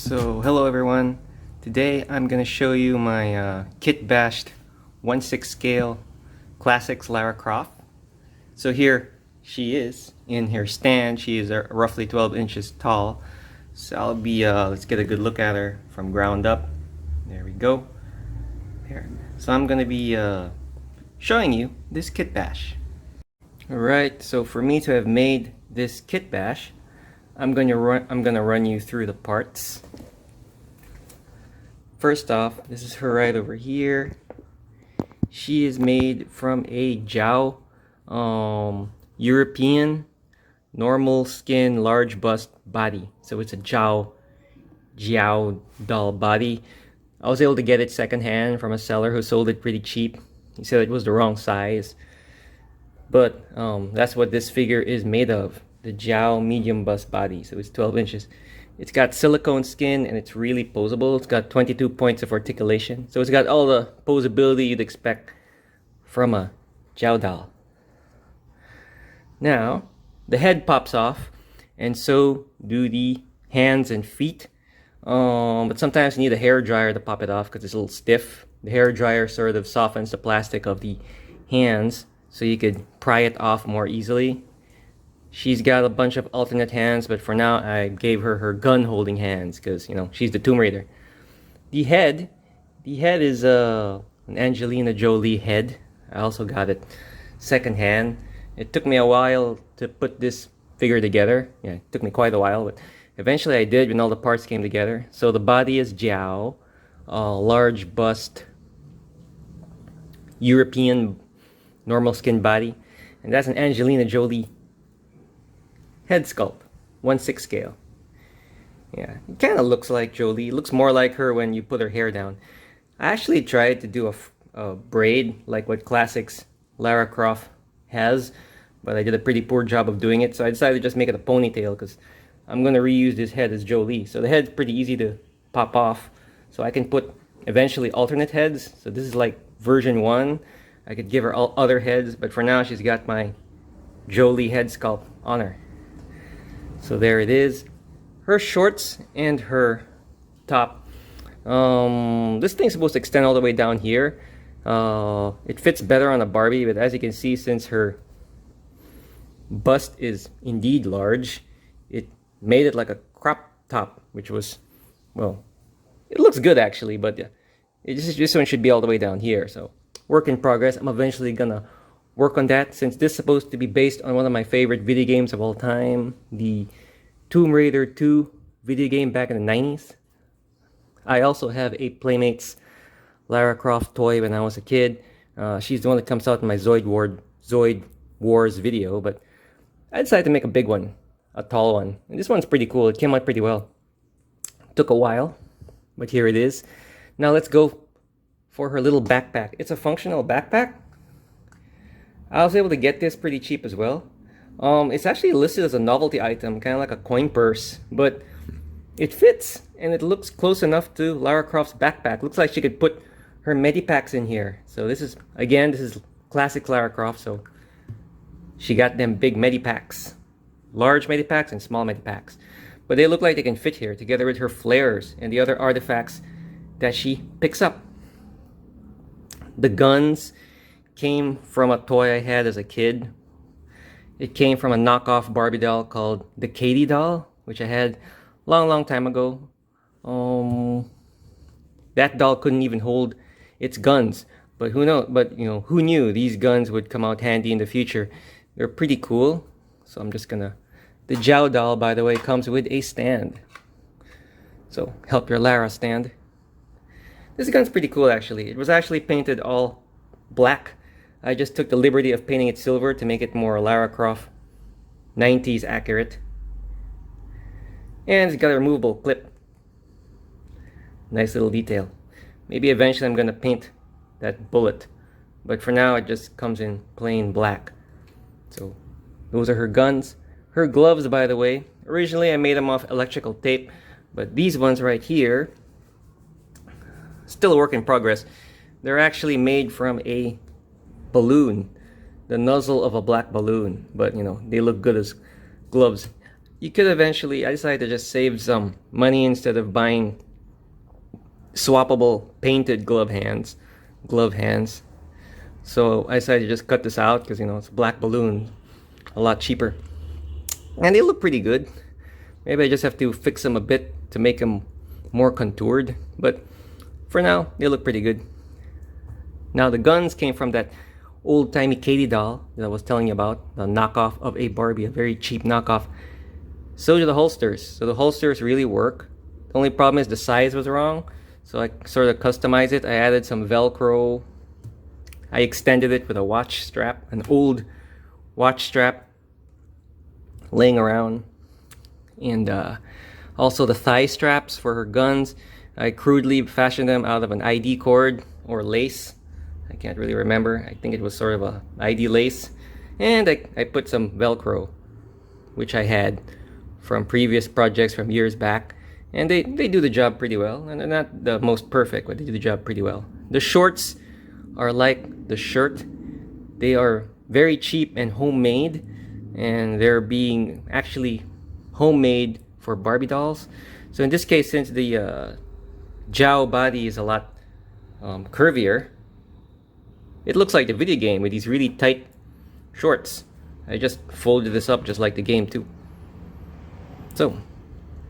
So hello everyone. Today I'm gonna show you my Kitbashed 1/6 scale classics Lara Croft. So here she is in her stand. She is roughly 12 inches tall. So I'll be let's get a good look at her from ground up. There we go. There. So I'm gonna be showing you this Kitbash. Alright, so for me to have made this Kitbash, I'm gonna run you through the parts. First off, this is her right over here. She is made from a Jiaou European normal skin large bust body. So it's a Jiaou Doll body. I was able to get it secondhand from a seller who sold it pretty cheap. He said it was the wrong size, but that's what this figure is made of. The Jiaou medium bust body, so it's 12 inches. It's got silicone skin and it's really posable. It's got 22 points of articulation, so it's got all the posability you'd expect from a Jiaou Doll. Now, the head pops off, and so do the hands and feet. But sometimes you need a hair dryer to pop it off because it's a little stiff. The hair dryer sort of softens the plastic of the hands so you could pry it off more easily. She's got a bunch of alternate hands, but for now I gave her her gun holding hands because, you know, she's the Tomb Raider. The head is an Angelina Jolie head. I also got it secondhand. It took me a while to put this figure together. Yeah, it took me quite a while, but eventually I did when all the parts came together. So the body is Jiaou, large bust, European normal skin body, and that's an Angelina Jolie head sculpt, 1/6 scale. Yeah, it kind of looks like Jolie. It looks more like her when you put her hair down. I actually tried to do a braid like what Classics Lara Croft has, but I did a pretty poor job of doing it, so I decided to just make it a ponytail because I'm going to reuse this head as Jolie. So the head's pretty easy to pop off, so I can put eventually alternate heads. So this is like version 1. I could give her all other heads, but for now she's got my Jolie head sculpt on her. So there it is, her shorts and her top. This thing's supposed to extend all the way down here. It fits better on a Barbie, but as you can see, since her bust is indeed large, it made it like a crop top, which was, well, it looks good actually, but yeah, this one should be all the way down here. So work in progress. I'm eventually gonna work on that, since this is supposed to be based on one of my favorite video games of all time, the Tomb Raider 2 video game back in the 90s. I also have a Playmates Lara Croft toy when I was a kid. She's the one that comes out in my Zoid Wars video, but I decided to make a big one, a tall one. And this one's pretty cool. It came out pretty well. Took a while, but here it is. Now let's go for her little backpack. It's a functional backpack. I was able to get this pretty cheap as well. It's actually listed as a novelty item, kind of like a coin purse, but it fits and it looks close enough to Lara Croft's backpack. Looks like she could put her medipacks in here. So this is classic Lara Croft, so she got them big medipacks, large medipacks and small medipacks, but they look like they can fit here together with her flares and the other artifacts that she picks up. The guns came from a toy I had as a kid. It came from a knockoff Barbie doll called the Katie doll, which I had long time ago. That doll couldn't even hold its guns, but who knows? But you know, who knew these guns would come out handy in the future? They're pretty cool. So I'm just gonna. The Jiaou doll, by the way, comes with a stand. So help your Lara stand. This gun's pretty cool actually. It was actually painted all black. I just took the liberty of painting it silver to make it more Lara Croft 90s accurate. And it's got a removable clip. Nice little detail. Maybe eventually I'm gonna paint that bullet, but for now it just comes in plain black. So those are her guns. Her gloves, by the way, originally I made them off electrical tape, but these ones right here, still a work in progress. They're actually made from a balloon, the nozzle of a black balloon, but you know, they look good as gloves. you could eventually, I decided to just save some money instead of buying swappable painted glove hands. So I decided to just cut this out because, you know, it's a black balloon, a lot cheaper. And they look pretty good. Maybe I just have to fix them a bit to make them more contoured. But for now, they look pretty good. Now the guns came from that old-timey Katie doll that I was telling you about. The knockoff of a Barbie, a very cheap knockoff. So do the holsters. So the holsters really work. The only problem is the size was wrong. So I sort of customized it. I added some Velcro. I extended it with a watch strap, an old watch strap laying around. And also the thigh straps for her guns. I crudely fashioned them out of an ID cord or lace. I can't really remember. I think it was sort of a ID lace. And I put some Velcro, which I had from previous projects from years back. And they do the job pretty well. And they're not the most perfect, but they do the job pretty well. The shorts are like the shirt. They are very cheap and homemade. And they're being actually homemade for Barbie dolls. So in this case, since the Jiaou body is a lot curvier, it looks like the video game with these really tight shorts. I just folded this up just like the game too. So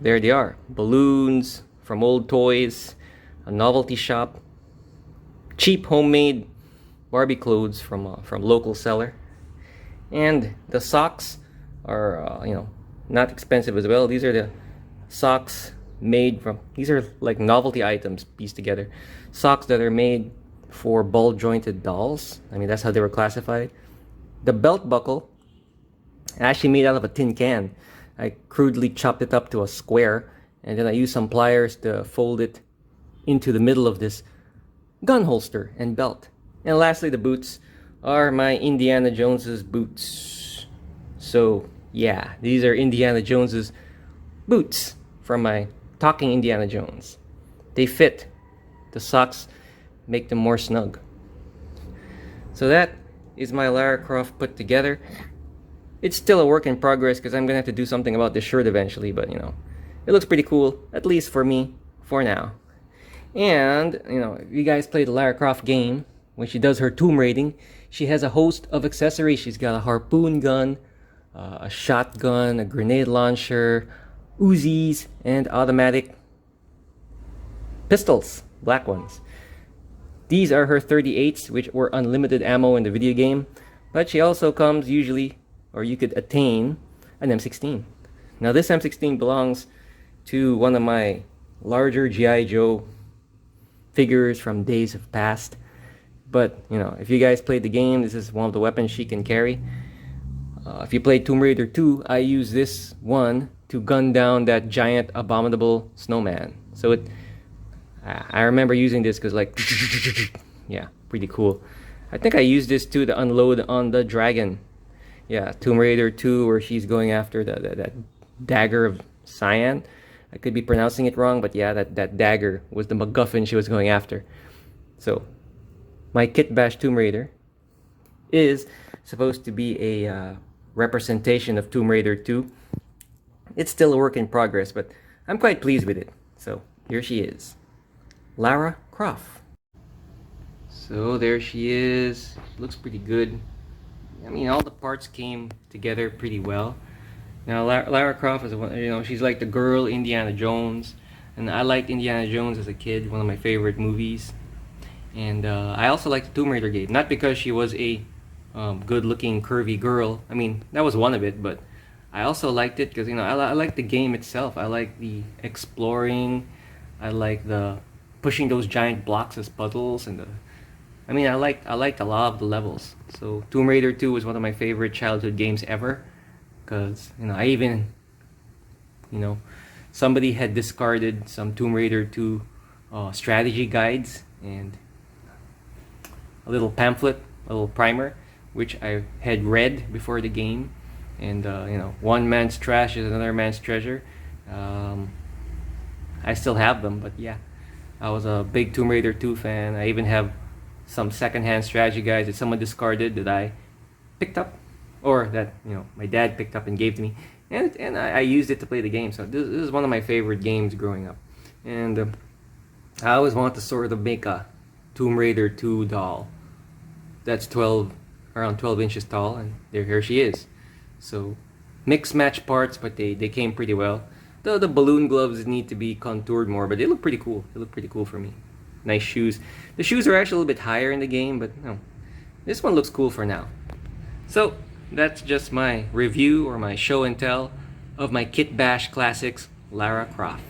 there they are. Balloons from old toys, a novelty shop, cheap homemade Barbie clothes from local seller. And the socks are you know, not expensive as well. These are the socks made from, these are like novelty items pieced together. Socks that are made for ball jointed dolls. I mean, that's how they were classified. The belt buckle, actually made out of a tin can. I crudely chopped it up to a square, and then I used some pliers to fold it into the middle of this gun holster and belt. And lastly, the boots are my Indiana Jones's boots. So yeah, these are Indiana Jones's boots from my Talking Indiana Jones. They fit. The socks make them more snug. So that is my Lara Croft put together. It's still a work in progress because I'm gonna have to do something about this shirt eventually, but you know, it looks pretty cool, at least for me, for now. And you know, if you guys play the Lara Croft game, when she does her tomb raiding, she has a host of accessories. She's got a harpoon gun, a shotgun, a grenade launcher, Uzis, and automatic pistols, black ones. These are her 38s, which were unlimited ammo in the video game, but she also comes usually, or you could attain, an M16. Now this M16 belongs to one of my larger G.I. Joe figures from days of past. But, you know, if you guys played the game, this is one of the weapons she can carry. If you played Tomb Raider 2, I use this one to gun down that giant abominable snowman. So I remember using this because, like, yeah, pretty cool. I think I used this too to unload on the dragon. Yeah, Tomb Raider 2, where she's going after that dagger of cyan. I could be pronouncing it wrong, but yeah, that dagger was the MacGuffin she was going after. So my Kitbashed Tomb Raider is supposed to be a representation of Tomb Raider 2. It's still a work in progress, but I'm quite pleased with it. So here she is, Lara Croft. So there she is. Looks pretty good. I mean, all the parts came together pretty well. Now Lara Croft is, you know, she's like the girl Indiana Jones, and I liked Indiana Jones as a kid, one of my favorite movies. And I also liked the Tomb Raider game, not because she was a good-looking, curvy girl. I mean, that was one of it, but I also liked it because, you know, I like the game itself. I like the exploring. I like the pushing those giant blocks as puzzles, and I mean, I liked a lot of the levels. So Tomb Raider 2 was one of my favorite childhood games ever, because, you know, I even, you know, somebody had discarded some Tomb Raider 2 strategy guides and a little pamphlet, a little primer, which I had read before the game. And you know, one man's trash is another man's treasure. I still have them, but yeah, I was a big Tomb Raider 2 fan. I even have some secondhand strategy guides that someone discarded that I picked up, or that, you know, my dad picked up and gave to me. and I used it to play the game. So this is one of my favorite games growing up, and I always wanted to sort of make a Tomb Raider 2 doll that's around 12 inches tall, and here she is. So mixed match parts, but they came pretty well. The balloon gloves need to be contoured more, but they look pretty cool. They look pretty cool for me. Nice shoes. The shoes are actually a little bit higher in the game, but no, this one looks cool for now. So that's just my review or my show and tell of my Kitbashed Classics Lara Croft.